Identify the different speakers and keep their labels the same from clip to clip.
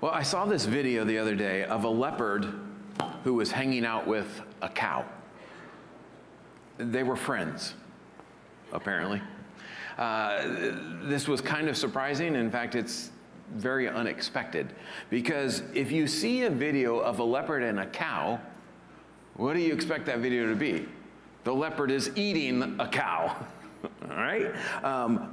Speaker 1: Well, I saw this video the other day of a leopard who was hanging out with a cow. They were friends, apparently. This was kind of surprising. In fact, it's very unexpected, because if you see a video of a leopard and a cow, what do you expect that video to be? The leopard is eating a cow. All right?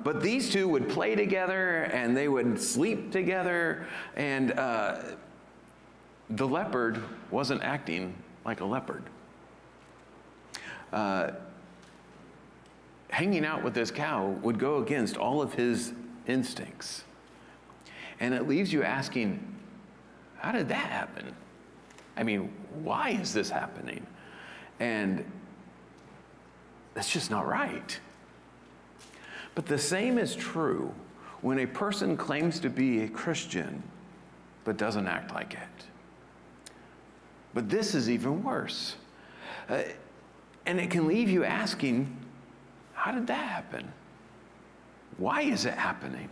Speaker 1: But these two would play together and they would sleep together, and the leopard wasn't acting like a leopard. Hanging out with this cow would go against all of his instincts. And it leaves you asking, how did that happen? I mean, why is this happening? And that's just not right. But the same is true when a person claims to be a Christian but doesn't act like it. But this is even worse. And it can leave you asking, how did that happen? Why is it happening?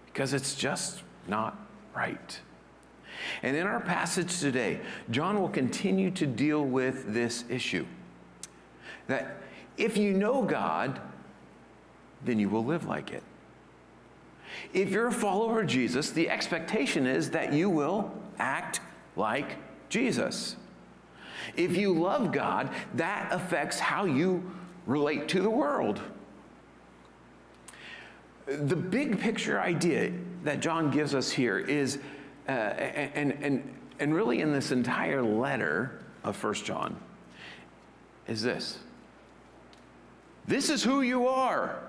Speaker 1: Because it's just not right. And in our passage today, John will continue to deal with this issue. That if you know God, then you will live like it. If you're a follower of Jesus, the expectation is that you will act like Jesus. If you love God, that affects how you relate to the world. The big picture idea that John gives us here is, and really in this entire letter of 1 John, is this. This is who you are.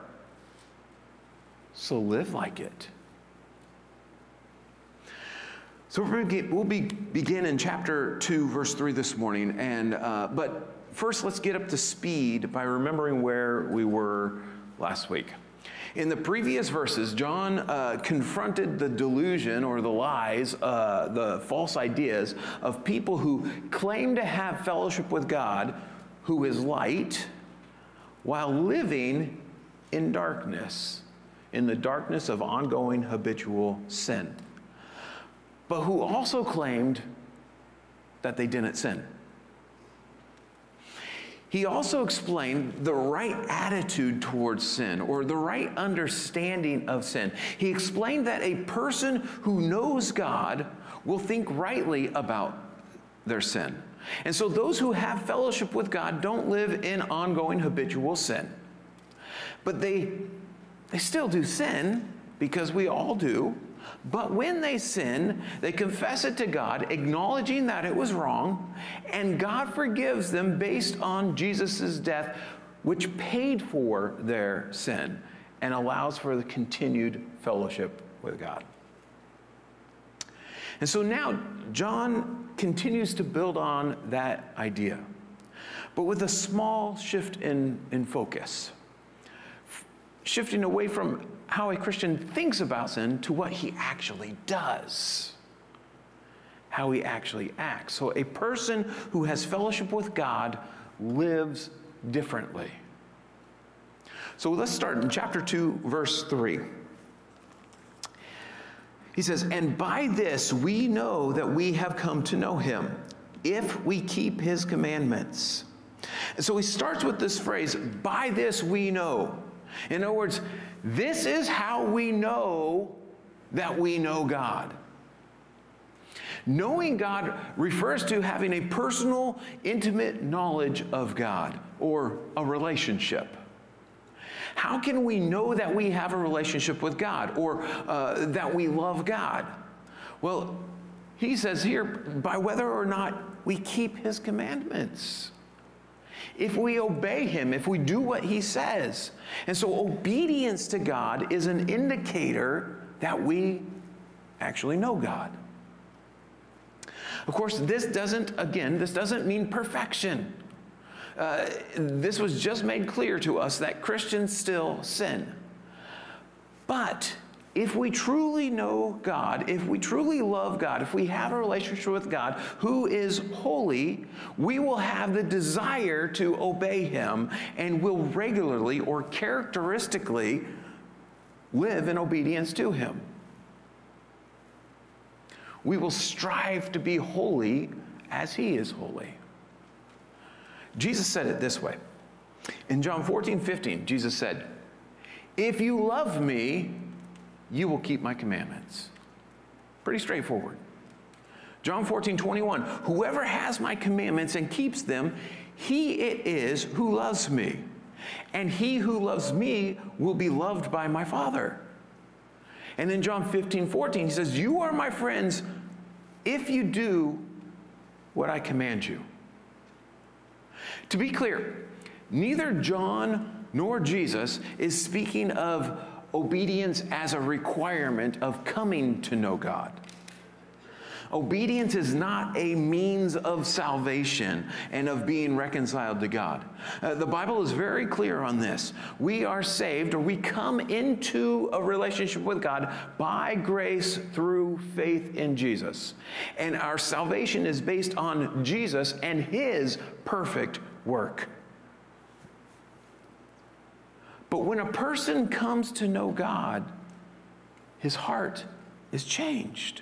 Speaker 1: So live like it. So we'll begin in chapter 2, verse 3 this morning. But first, let's get up to speed by remembering where we were last week. In the previous verses, John confronted the delusion or the lies, the false ideas of people who claim to have fellowship with God, who is light, while living in darkness, in the darkness of ongoing habitual sin, but who also claimed that they didn't sin. He also explained the right attitude towards sin, or the right understanding of sin. He explained that a person who knows God will think rightly about their sin. And so those who have fellowship with God don't live in ongoing habitual sin. But they still do sin, because we all do. But when they sin, they confess it to God, acknowledging that it was wrong, and God forgives them based on Jesus' death, which paid for their sin and allows for the continued fellowship with God. And so now John continues to build on that idea, but with a small shift in focus, shifting away from how a Christian thinks about sin to what he actually does, how he actually acts. So a person who has fellowship with God lives differently. So let's start in chapter 2, verse 3. He says, "And by this we know that we have come to know him, if we keep his commandments." And so he starts with this phrase, "By this we know." In other words, this is how we know that we know God. Knowing God refers to having a personal, intimate knowledge of God, or a relationship. How can we know that we have a relationship with God, or that we love God? Well, he says here, by whether or not we keep his commandments. If we obey him, if we do what he says. And so obedience to God is an indicator that we actually know God. Of course, this doesn't mean perfection. This was just made clear to us that Christians still sin. But if we truly know God, if we truly love God, if we have a relationship with God who is holy, we will have the desire to obey him and will regularly or characteristically live in obedience to him. We will strive to be holy as he is holy. Jesus said it this way. In John 14:15, Jesus said, "If you love me, you will keep my commandments." Pretty straightforward. John 14:21, "Whoever has my commandments and keeps them, he it is who loves me. And he who loves me will be loved by my Father." And in John 15:14, he says, "You are my friends if you do what I command you." To be clear, neither John nor Jesus is speaking of obedience as a requirement of coming to know God. Obedience is not a means of salvation and of being reconciled to God. The Bible is very clear on this. We are saved, or we come into a relationship with God by grace through faith in Jesus. And our salvation is based on Jesus and his perfect work. But when a person comes to know God, his heart is changed.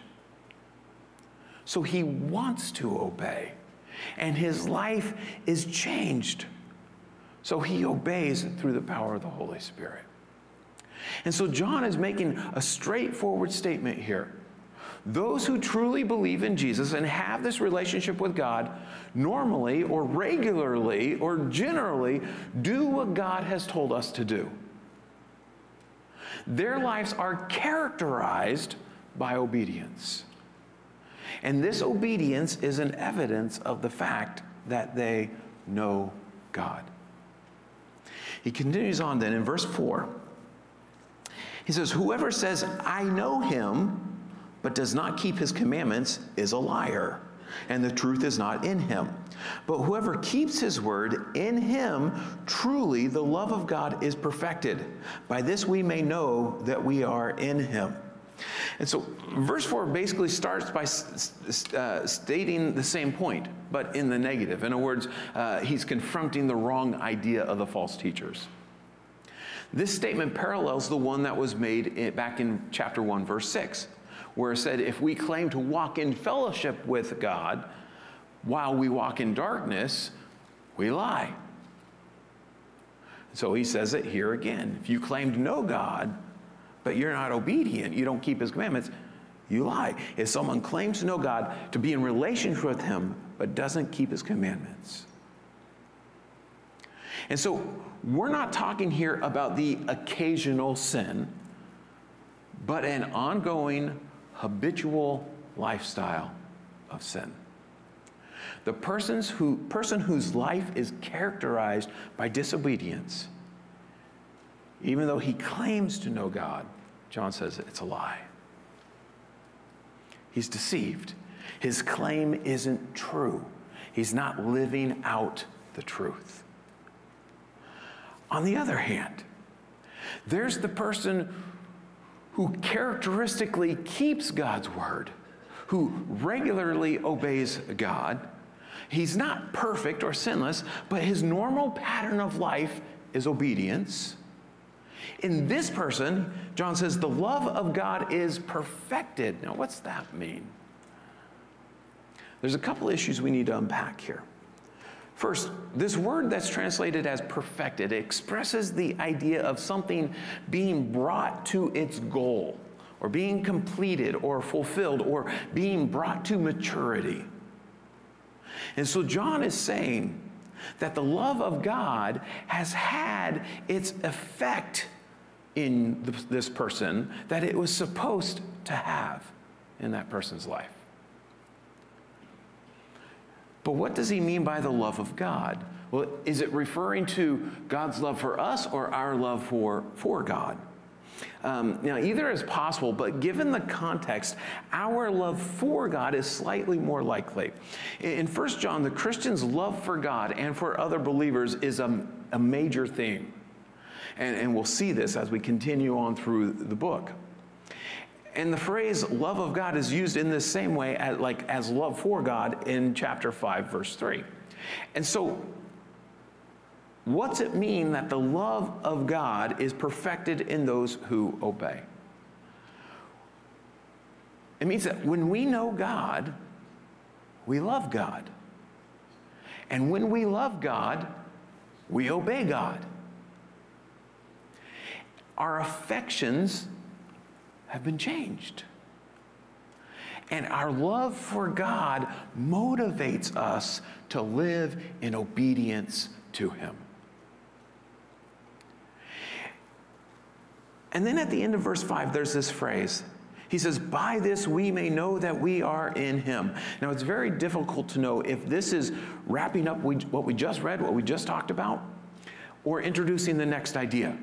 Speaker 1: So he wants to obey, and his life is changed. So he obeys through the power of the Holy Spirit. And so John is making a straightforward statement here. Those who truly believe in Jesus and have this relationship with God normally or regularly or generally do what God has told us to do. Their lives are characterized by obedience. And this obedience is an evidence of the fact that they know God. He continues on then in verse 4. He says, "Whoever says, 'I know him,' but does not keep his commandments is a liar, and the truth is not in him. But whoever keeps his word, in him truly the love of God is perfected. By this we may know that we are in him." And so verse 4 basically starts by stating the same point, but in the negative. In other words, he's confronting the wrong idea of the false teachers. This statement parallels the one that was made back in chapter 1, verse 6, where it said, if we claim to walk in fellowship with God while we walk in darkness, we lie. So he says it here again. If you claim to know God, but you're not obedient, you don't keep his commandments, you lie. If someone claims to know God, to be in relationship with him, but doesn't keep his commandments. And so we're not talking here about the occasional sin, but an ongoing, habitual lifestyle of sin. The person whose life is characterized by disobedience, even though he claims to know God, John says it's a lie. He's deceived. His claim isn't true. He's not living out the truth. On the other hand, there's the person who characteristically keeps God's word, who regularly obeys God. He's not perfect or sinless, but his normal pattern of life is obedience. In this person, John says, the love of God is perfected. Now, what's that mean? There's a couple issues we need to unpack here. First, this word that's translated as perfected expresses the idea of something being brought to its goal, or being completed, or fulfilled, or being brought to maturity. And so John is saying that the love of God has had its effect in this person that it was supposed to have in that person's life. But what does he mean by the love of God? Well, is it referring to God's love for us or our love for God? Now, either is possible, but given the context, our love for God is slightly more likely. In 1 John, the Christian's love for God and for other believers is a major theme. And we'll see this as we continue on through the book. And the phrase love of God is used in the same way as love for God in chapter 5, verse 3. And so, what's it mean that the love of God is perfected in those who obey? It means that when we know God, we love God. And when we love God, we obey God. Our affections have been changed. And our love for God motivates us to live in obedience to Him. And then at the end of verse 5, there's this phrase. He says, by this we may know that we are in Him. Now, it's very difficult to know if this is wrapping up what we just read, what we just talked about, or introducing the next idea.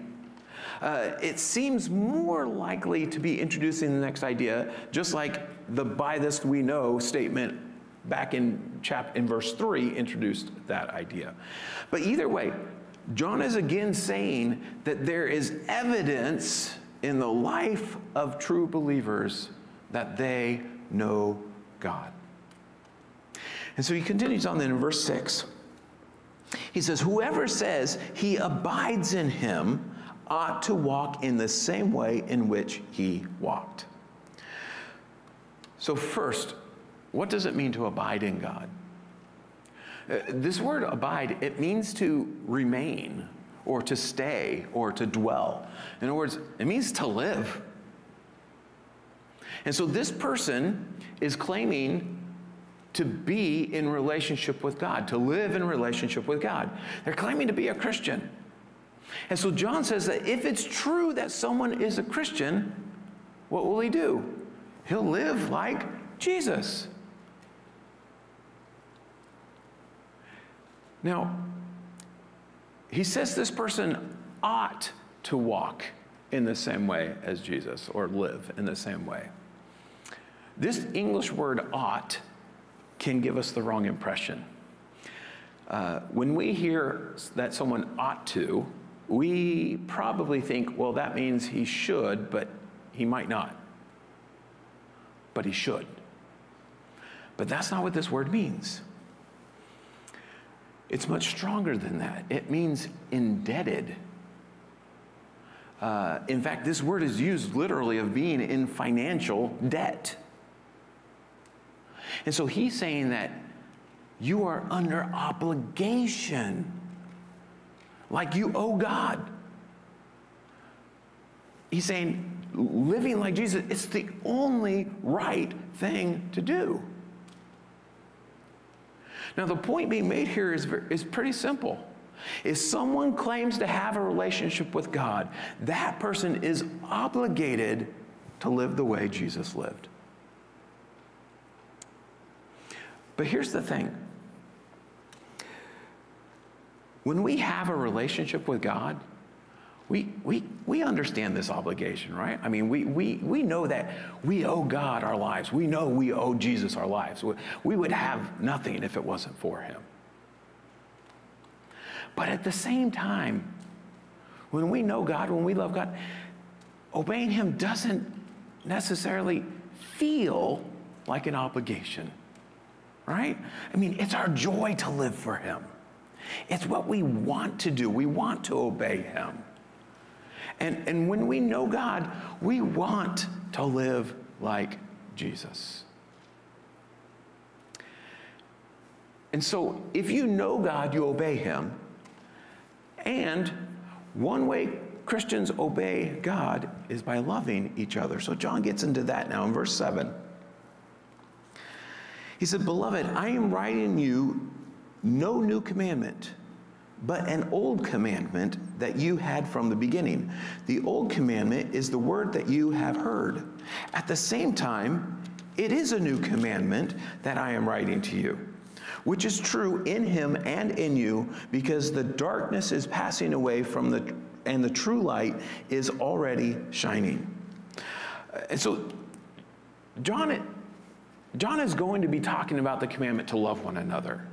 Speaker 1: It seems more likely to be introducing the next idea, just like the by this we know statement back in verse 3 introduced that idea. But either way, John is again saying that there is evidence in the life of true believers that they know God. And so he continues on then in verse 6. He says, whoever says he abides in Him ought to walk in the same way in which He walked. So first, what does it mean to abide in God? This word abide, it means to remain, or to stay, or to dwell. In other words, it means to live. And so this person is claiming to be in relationship with God, to live in relationship with God. They're claiming to be a Christian. And so John says that if it's true that someone is a Christian, what will he do? He'll live like Jesus. Now, he says this person ought to walk in the same way as Jesus, or live in the same way. This English word ought can give us the wrong impression. When we hear that someone ought to, we probably think, well, that means he should, but he might not. But he should. But that's not what this word means. It's much stronger than that. It means indebted. In fact, this word is used literally of being in financial debt. And so he's saying that you are under obligation, like you owe God. He's saying living like Jesus, it's the only right thing to do. Now, the point being made here is pretty simple. If someone claims to have a relationship with God, that person is obligated to live the way Jesus lived. But here's the thing. When we have a relationship with God, we understand this obligation, right? I mean, we know that we owe God our lives. We know we owe Jesus our lives. We would have nothing if it wasn't for Him. But at the same time, when we know God, when we love God, obeying Him doesn't necessarily feel like an obligation, right? I mean, it's our joy to live for Him. It's what we want to do. We want to obey Him. And when we know God, we want to live like Jesus. And so if you know God, you obey Him. And one way Christians obey God is by loving each other. So John gets into that now in verse 7. He said, "Beloved, I am writing you no new commandment, but an old commandment that you had from the beginning. The old commandment is the word that you have heard. At the same time, it is a new commandment that I am writing to you, which is true in Him and in you, because the darkness is passing away and the true light is already shining." And so John is going to be talking about the commandment to love one another.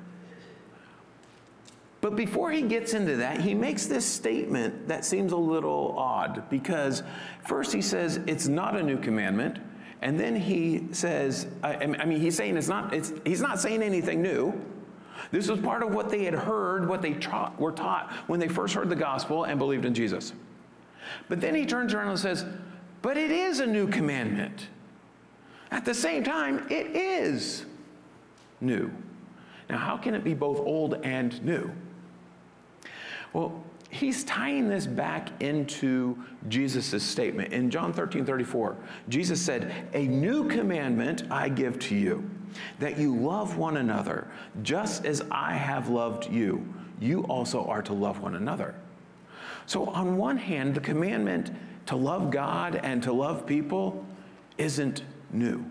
Speaker 1: But before he gets into that, he makes this statement that seems a little odd, because first he says it's not a new commandment, and then he says, he's saying he's not saying anything new. This was part of what they had heard, what they were taught when they first heard the gospel and believed in Jesus. But then he turns around and says, but it is a new commandment. At the same time, it is new. Now, how can it be both old and new? Well, he's tying this back into Jesus' statement. In John 13:34, Jesus said, "A new commandment I give to you, that you love one another, just as I have loved you. You also are to love one another." So on one hand, the commandment to love God and to love people isn't new.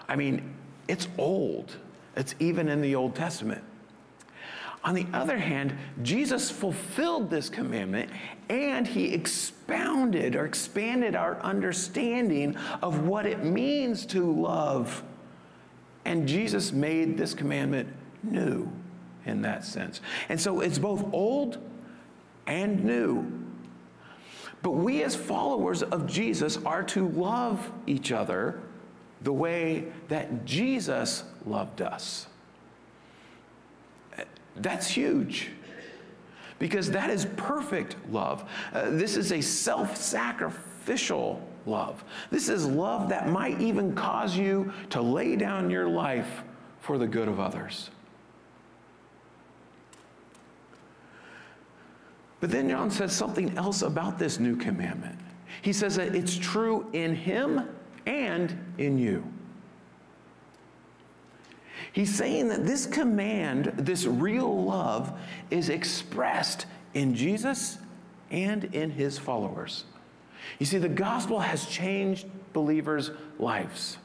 Speaker 1: I mean, it's old. It's even in the Old Testament. On the other hand, Jesus fulfilled this commandment, and he expounded or expanded our understanding of what it means to love. And Jesus made this commandment new in that sense. And so it's both old and new. But we as followers of Jesus are to love each other the way that Jesus loved us. That's huge, because that is perfect love. This is a self-sacrificial love. This is love that might even cause you to lay down your life for the good of others. But then John says something else about this new commandment. He says that it's true in him and in you. He's saying that this command, this real love, is expressed in Jesus and in his followers. You see, the gospel has changed believers' lives.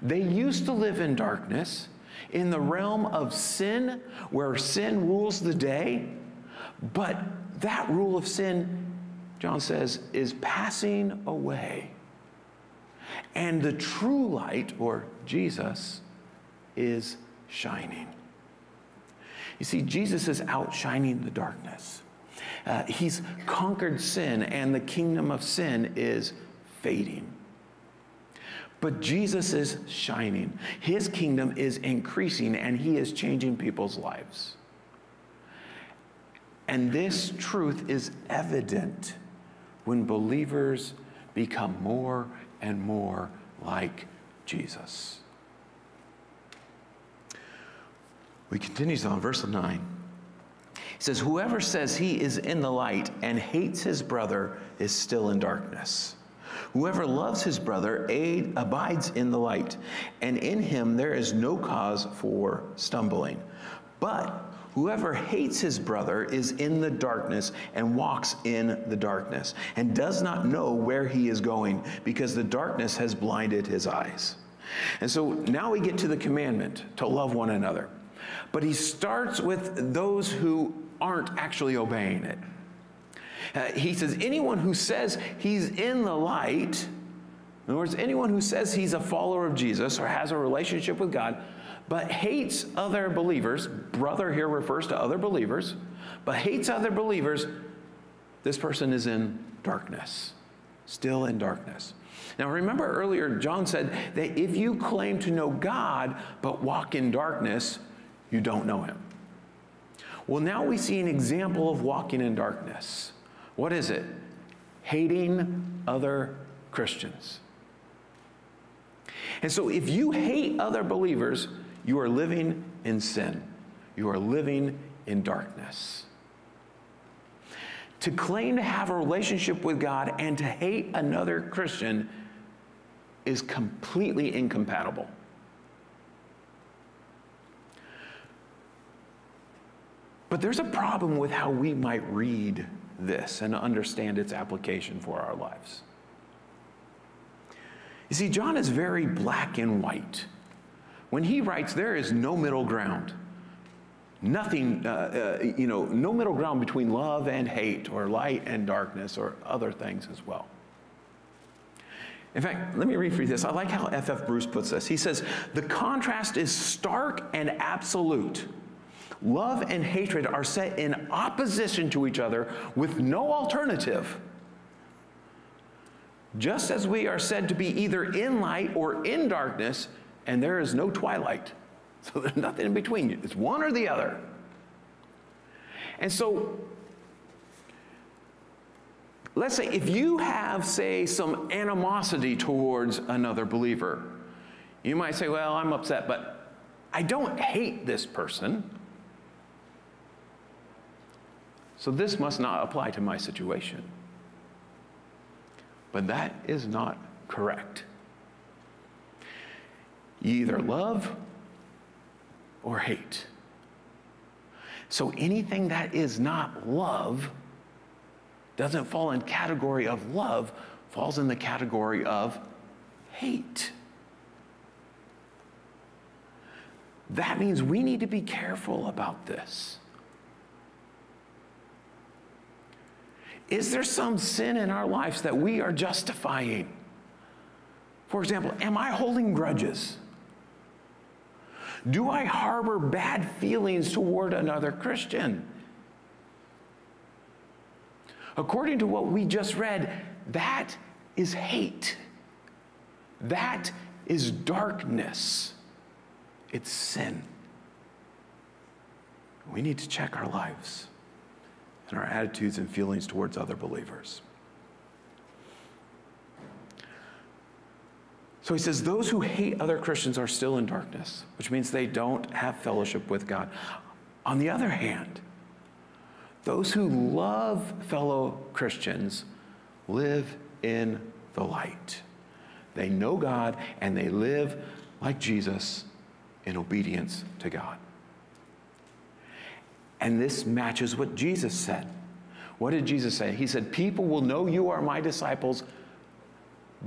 Speaker 1: They used to live in darkness, in the realm of sin, where sin rules the day, but that rule of sin, John says, is passing away. And the true light, or Jesus, is shining. You see, Jesus is outshining the darkness. He's conquered sin, and the kingdom of sin is fading. But Jesus is shining. His kingdom is increasing, and he is changing people's lives. And this truth is evident when believers become more and more like Jesus. We continue on verse 9. He says, "Whoever says he is in the light and hates his brother is still in darkness. Whoever loves his brother abides in the light, and in him there is no cause for stumbling. But whoever hates his brother is in the darkness and walks in the darkness, and does not know where he is going, because the darkness has blinded his eyes." And so now we get to the commandment to love one another. But he starts with those who aren't actually obeying it. He says, anyone who says he's in the light, in other words, anyone who says he's a follower of Jesus or has a relationship with God, but hates other believers, brother here refers to other believers, but hates other believers, this person is in darkness, still in darkness. Now remember earlier, John said that if you claim to know God but walk in darkness, you don't know him. Well, now we see an example of walking in darkness. What is it? Hating other Christians. And so if you hate other believers, you are living in sin. You are living in darkness. To claim to have a relationship with God and to hate another Christian is completely incompatible. But there's a problem with how we might read this and understand its application for our lives. You see, John is very black and white. When he writes, there is no middle ground. Nothing, no middle ground between love and hate, or light and darkness, or other things as well. In fact, let me read for you this. I like how F.F. Bruce puts this. He says, "The contrast is stark and absolute. Love and hatred are set in opposition to each other with no alternative. Just as we are said to be either in light or in darkness, and there is no twilight." So there's nothing in between. It's one or the other. And so let's say if you have, say, some animosity towards another believer, you might say, well, I'm upset, but I don't hate this person, so this must not apply to my situation. But that is not correct. You either love or hate. So anything that is not love doesn't fall in category of love, falls in the category of hate. That means we need to be careful about this. Is there some sin in our lives that we are justifying? For example, am I holding grudges? Do I harbor bad feelings toward another Christian? According to what we just read, that is hate. That is darkness. It's sin. We need to check our lives and our attitudes and feelings towards other believers. So he says, those who hate other Christians are still in darkness, which means they don't have fellowship with God. On the other hand, those who love fellow Christians live in the light. They know God and they live like Jesus in obedience to God. And this matches what Jesus said. What did Jesus say? He said, people will know you are my disciples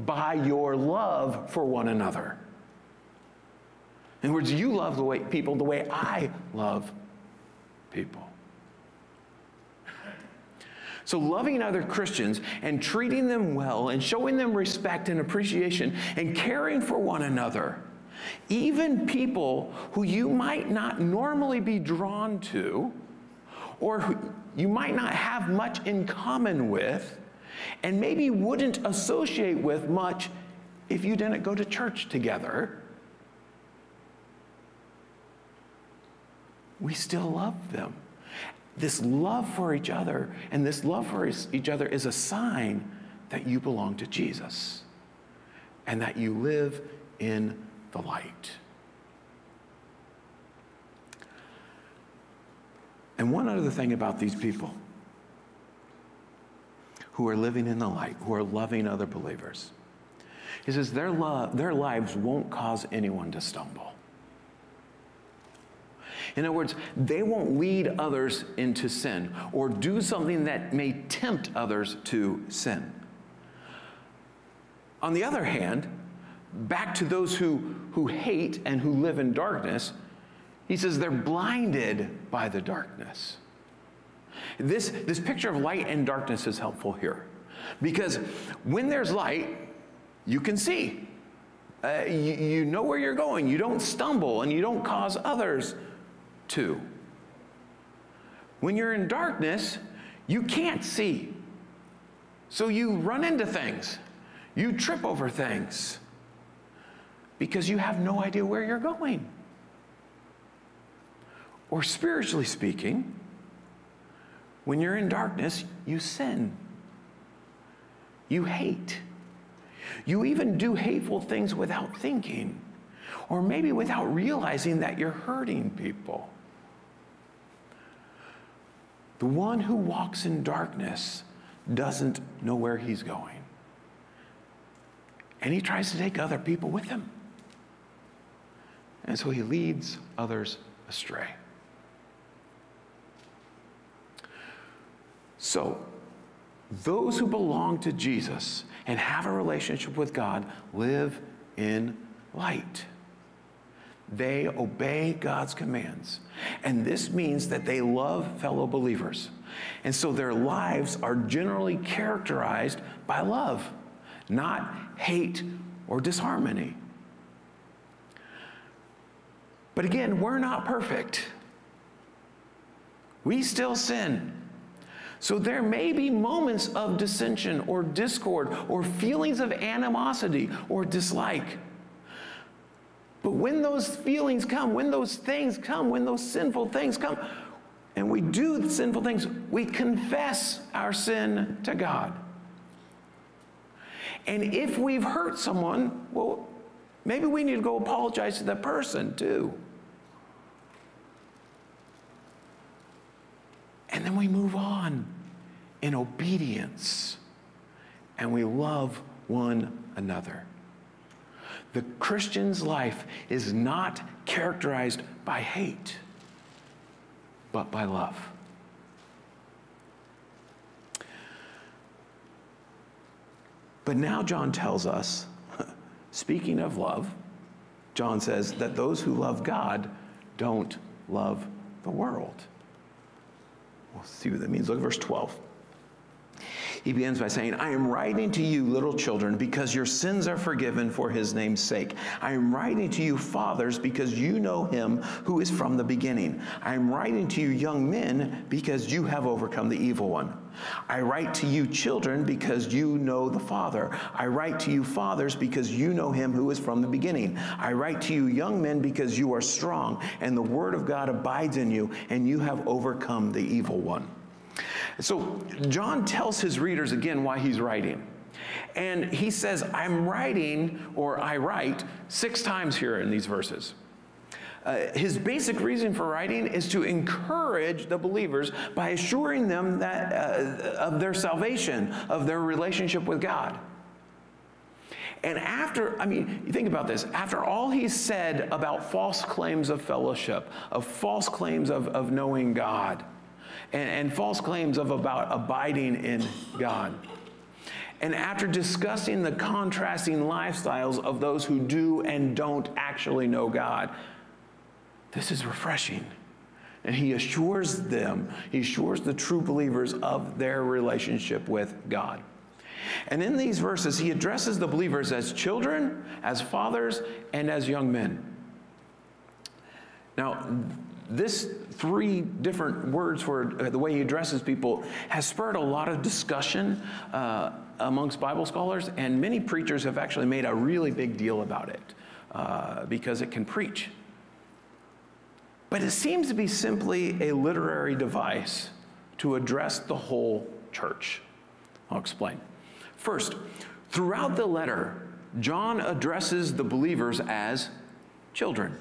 Speaker 1: by your love for one another. In other words, you love the way I love people. So loving other Christians and treating them well and showing them respect and appreciation and caring for one another, even people who you might not normally be drawn to or who you might not have much in common with, and maybe wouldn't associate with much if you didn't go to church together, we still love them. This love for each other and this love for each other is a sign that you belong to Jesus and that you live in the light. And one other thing about these people who are living in the light, who are loving other believers, is their lives won't cause anyone to stumble. In other words, they won't lead others into sin or do something that may tempt others to sin. On the other hand, back to those who hate and who live in darkness, he says they're blinded by the darkness. This picture of light and darkness is helpful here. Because when there's light, you can see. You know where you're going. You don't stumble and you don't cause others to. When you're in darkness, you can't see. So you run into things. You trip over things. Because you have no idea where you're going. Or spiritually speaking, when you're in darkness, you sin. You hate. You even do hateful things without thinking, or maybe without realizing that you're hurting people. The one who walks in darkness doesn't know where he's going. And he tries to take other people with him. And so he leads others astray. So, those who belong to Jesus and have a relationship with God live in light. They obey God's commands. And this means that they love fellow believers. And so their lives are generally characterized by love, not hate or disharmony. But again, we're not perfect. We still sin. So there may be moments of dissension or discord or feelings of animosity or dislike. But when those feelings come, when those things come, when those sinful things come, and we do the sinful things, we confess our sin to God. And if we've hurt someone, well, maybe we need to go apologize to that person too. And then we move on in obedience, and we love one another. The Christian's life is not characterized by hate, but by love. But now John tells us, speaking of love, John says that those who love God don't love the world. We'll see what that means. Look at verse 12. He begins by saying, I am writing to you, little children, because your sins are forgiven for his name's sake. I am writing to you, fathers, because you know him who is from the beginning. I am writing to you, young men, because you have overcome the evil one. I write to you, children, because you know the Father. I write to you, fathers, because you know him who is from the beginning. I write to you, young men, because you are strong, and the word of God abides in you, and you have overcome the evil one. So John tells his readers again why he's writing. And he says, I'm writing, or I write, 6 times here in these verses. His basic reason for writing is to encourage the believers by assuring them that of their salvation, of their relationship with God. And you think about this. After all he's said about false claims of fellowship, of false claims of knowing God, and false claims about abiding in God. And after discussing the contrasting lifestyles of those who do and don't actually know God, this is refreshing. And he assures the true believers of their relationship with God. And in these verses, he addresses the believers as children, as fathers, and as young men. Now, this 3 different words for the way he addresses people has spurred a lot of discussion amongst Bible scholars, and many preachers have actually made a really big deal about it because it can preach. But it seems to be simply a literary device to address the whole church. I'll explain. First, throughout the letter, John addresses the believers as children.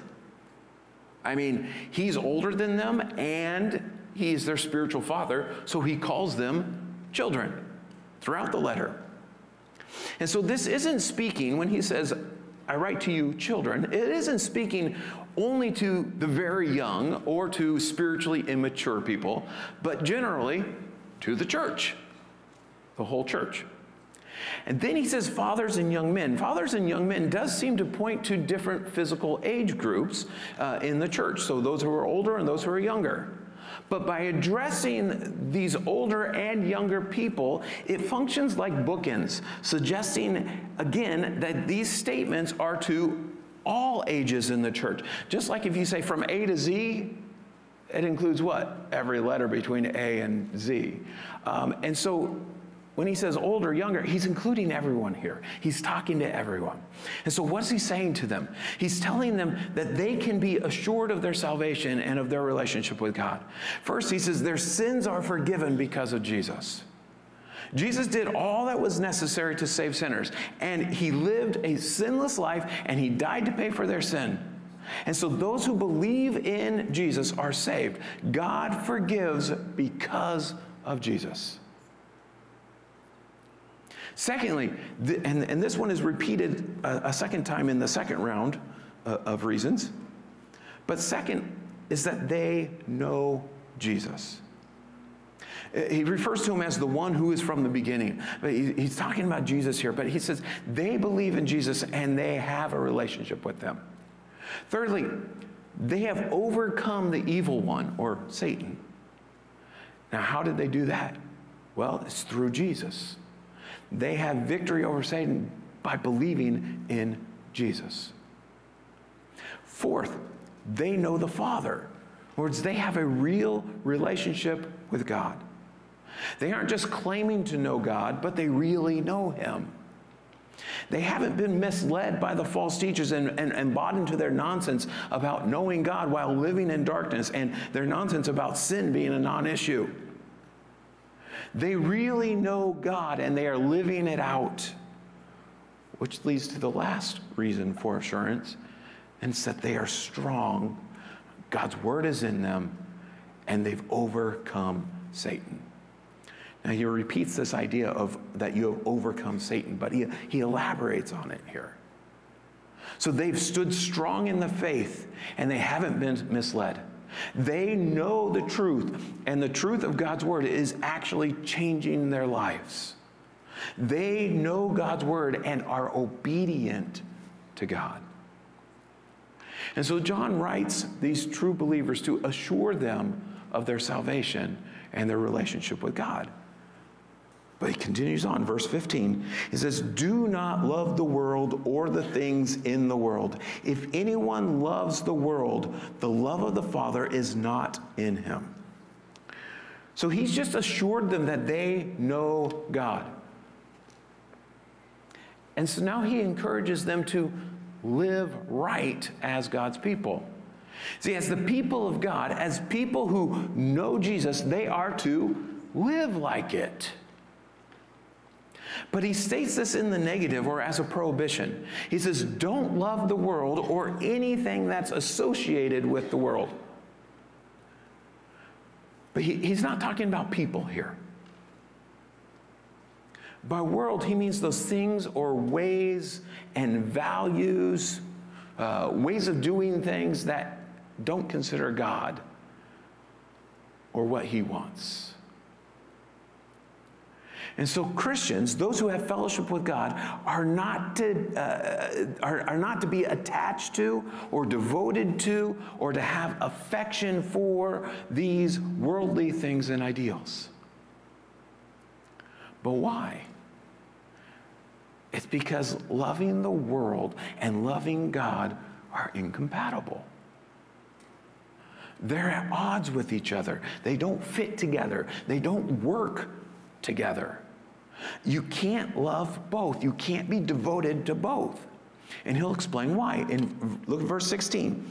Speaker 1: I mean, he's older than them, and he's their spiritual father, so he calls them children throughout the letter. And so this isn't speaking, when he says, I write to you, children, it isn't speaking only to the very young or to spiritually immature people, but generally to the church, the whole church. And then he says fathers and young men. Fathers and young men does seem to point to different physical age groups in the church. So those who are older and those who are younger. But by addressing these older and younger people, it functions like bookends, suggesting, again, that these statements are to all ages in the church. Just like if you say from A to Z, it includes what? Every letter between A and Z. And so when he says older, younger, he's including everyone here. He's talking to everyone. And so what's he saying to them? He's telling them that they can be assured of their salvation and of their relationship with God. First, he says their sins are forgiven because of Jesus. Jesus did all that was necessary to save sinners, and he lived a sinless life, and he died to pay for their sin. And so those who believe in Jesus are saved. God forgives because of Jesus. Secondly, and this one is repeated a second time in the second round of reasons, but second is that they know Jesus. He refers to him as the one who is from the beginning. He's talking about Jesus here, but he says they believe in Jesus and they have a relationship with them. Thirdly, they have overcome the evil one, or Satan. Now, how did they do that? Well, it's through Jesus. They have victory over Satan by believing in Jesus. Fourth, they know the Father. In other words, they have a real relationship with God. They aren't just claiming to know God, but they really know him. They haven't been misled by the false teachers and bought into their nonsense about knowing God while living in darkness, and their nonsense about sin being a non-issue. They really know God, and they are living it out. which leads to the last reason for assurance, and it's that they are strong. God's word is in them, and they've overcome Satan. Now, he repeats this idea of that you have overcome Satan, but he elaborates on it here. So they've stood strong in the faith, and they haven't been misled. They know the truth, and the truth of God's word is actually changing their lives. They know God's word and are obedient to God. And so John writes these true believers to assure them of their salvation and their relationship with God. But he continues on, verse 15. He says, do not love the world or the things in the world. If anyone loves the world, the love of the Father is not in him. So he's just assured them that they know God. And so now he encourages them to live right as God's people. See, as the people of God, as people who know Jesus, they are to live like it. But he states this in the negative, or as a prohibition. He says, don't love the world or anything that's associated with the world. But he's not talking about people here. By world, he means those things or ways and values, ways of doing things that don't consider God or what he wants. And so Christians, those who have fellowship with God, are not to be attached to or devoted to or to have affection for these worldly things and ideals. But why? It's because loving the world and loving God are incompatible. They're at odds with each other. They don't fit together. They don't work together. You can't love both. You can't be devoted to both. And he'll explain why. Look at verse 16.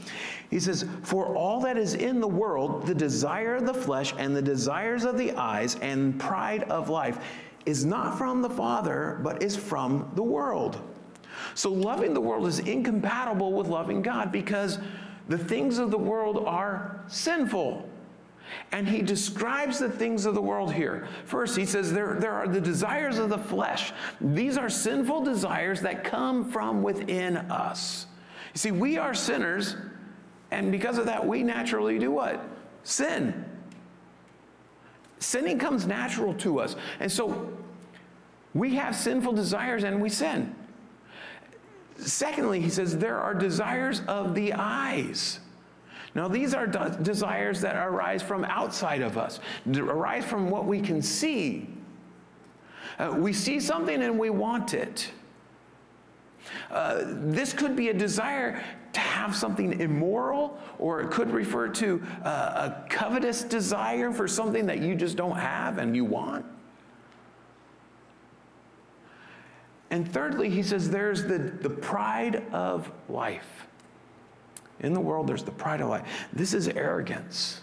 Speaker 1: He says, for all that is in the world, the desire of the flesh and the desires of the eyes and pride of life is not from the Father, but is from the world. So loving the world is incompatible with loving God because the things of the world are sinful. And he describes the things of the world here. First, he says there are the desires of the flesh. These are sinful desires that come from within us. You see, we are sinners, and because of that, we naturally do what? Sin. Sinning comes natural to us. And so we have sinful desires and we sin. Secondly, he says there are desires of the eyes. Now, these are desires that arise from outside of us, arise from what we can see. We see something and we want it. This could be a desire to have something immoral, or it could refer to a covetous desire for something that you just don't have and you want. And thirdly, he says there's the pride of life. In the world, there's the pride of life. This is arrogance.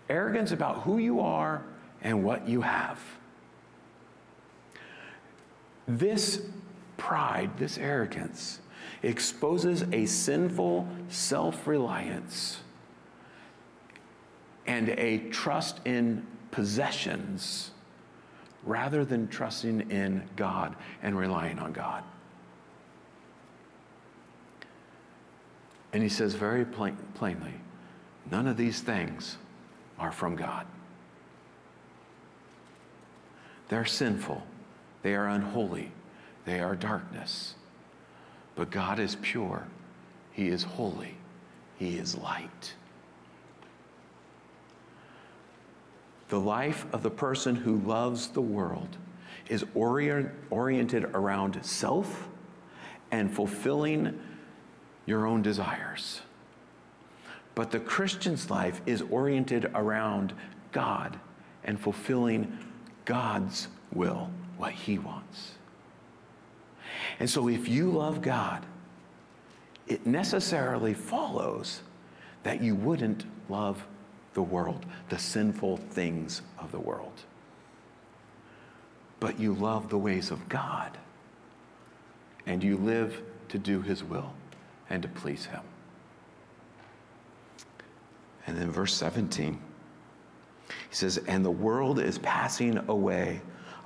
Speaker 1: Arrogance about who you are and what you have. This pride, this arrogance, exposes a sinful self-reliance and a trust in possessions rather than trusting in God and relying on God. And he says very plainly, none of these things are from God. They're sinful. They are unholy. They are darkness. But God is pure. He is holy. He is light. The life of the person who loves the world is oriented around self and fulfilling your own desires. But the Christian's life is oriented around God and fulfilling God's will, what he wants. And so if you love God, it necessarily follows that you wouldn't love the world, the sinful things of the world. But you love the ways of God, and you live to do his will and to please him.
Speaker 2: And then verse 17, he says, and the world is passing away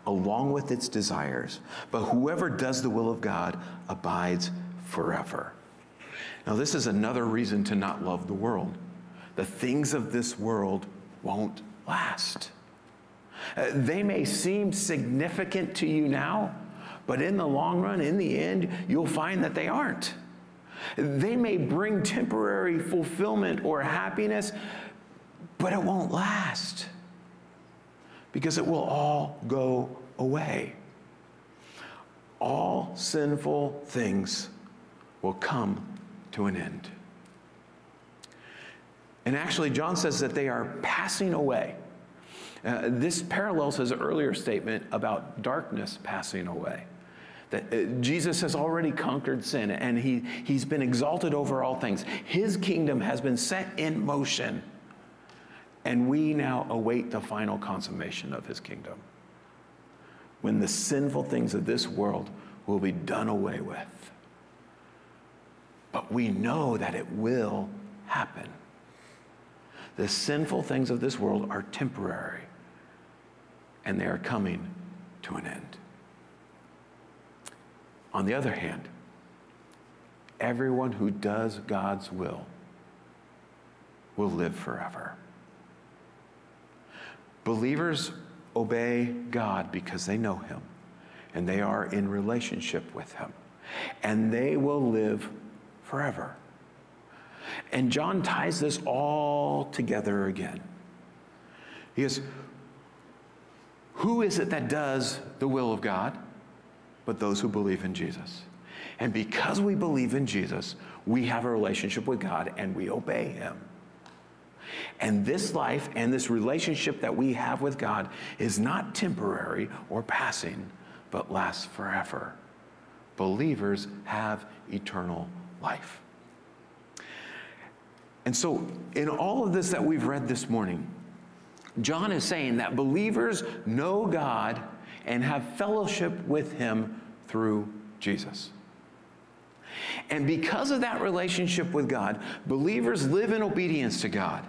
Speaker 2: along with its desires, but whoever does the will of God abides forever. Now, this is another reason to not love the world. The things of this world won't last. They may seem significant to you now, but in the long run, in the end, you'll find that they aren't. They may bring temporary fulfillment or happiness, but it won't last because it will all go away. All sinful things will come to an end. And actually, John says that they are passing away. This parallels his earlier statement about darkness passing away. That Jesus has already conquered sin, and he's been exalted over all things. His kingdom has been set in motion, and we now await the final consummation of his kingdom, when the sinful things of this world will be done away with. But we know that it will happen. The sinful things of this world are temporary, and they are coming to an end. On the other hand, everyone who does God's will live forever. Believers obey God because they know him, and they are in relationship with him, and they will live forever. And John ties this all together again. He goes, who is it that does the will of God? But those who believe in Jesus. And because we believe in Jesus, we have a relationship with God and we obey him. And this life and this relationship that we have with God is not temporary or passing, but lasts forever. Believers have eternal life. And so in all of this that we've read this morning, John is saying that believers know God and have fellowship with him through Jesus. And because of that relationship with God, believers live in obedience to God.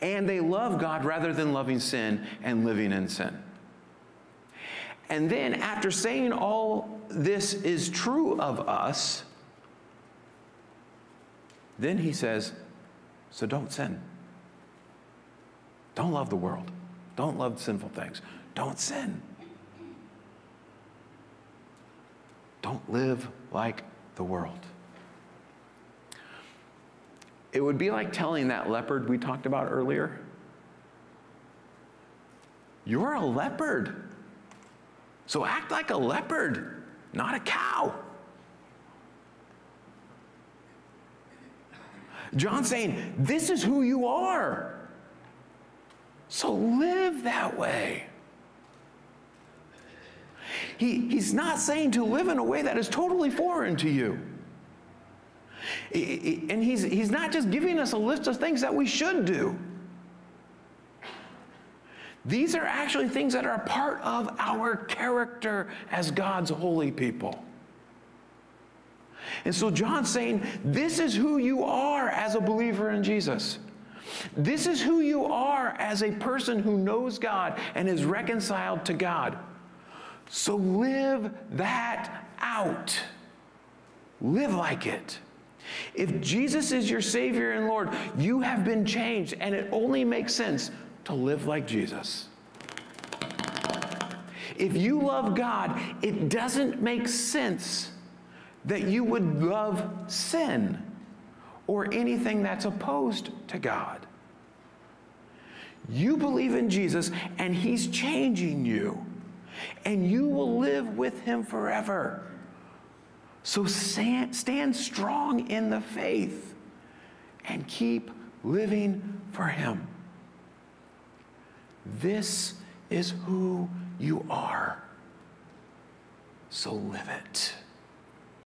Speaker 2: And they love God rather than loving sin and living in sin. And then after saying all this is true of us, then he says, so don't sin. Don't love the world. Don't love sinful things. Don't sin. Don't live like the world. It would be like telling that leopard we talked about earlier, you're a leopard, so act like a leopard, not a cow. John's saying, this is who you are, so live that way. He's not saying to live in a way that is totally foreign to you. And he's not just giving us a list of things that we should do. These are actually things that are a part of our character as God's holy people. And so John's saying, this is who you are as a believer in Jesus. This is who you are as a person who knows God and is reconciled to God. So live that out. Live like it. If Jesus is your Savior and Lord, you have been changed, and it only makes sense to live like Jesus. If you love God, it doesn't make sense that you would love sin or anything that's opposed to God. You believe in Jesus, and he's changing you, and you will live with him forever. So stand strong in the faith and keep living for him. This is who you are. So live it.